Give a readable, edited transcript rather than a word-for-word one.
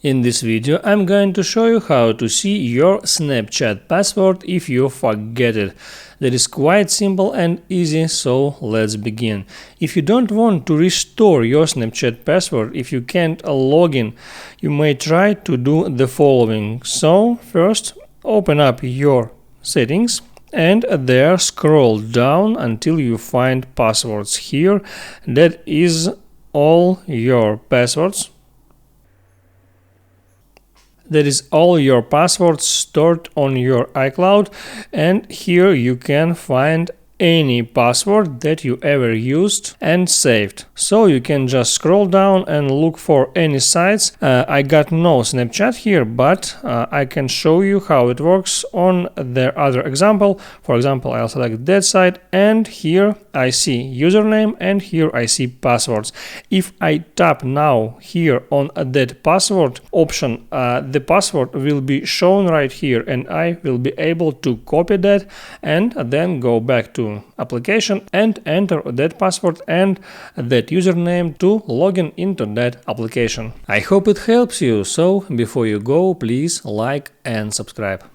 In this video, I'm going to show you how to see your Snapchat password if you forget it. That is quite simple and easy, so let's begin. If you don't want to restore your Snapchat password, if you can't log in, you may try to do the following. So, first, open up your settings and there scroll down until you find passwords. Here, that is all your passwords. That is all your passwords stored on your iCloud, and here you can find any password that you ever used and saved. So you can just scroll down and look for any sites. I got no Snapchat here, but I can show you how it works on the other example. For example, I'll select that site, and here I see username and here I see passwords. If I tap now here on that password option, the password will be shown right here and I will be able to copy that and then go back to application and enter that password and that username to log in into that application. I hope it helps you, so before you go, please like and subscribe.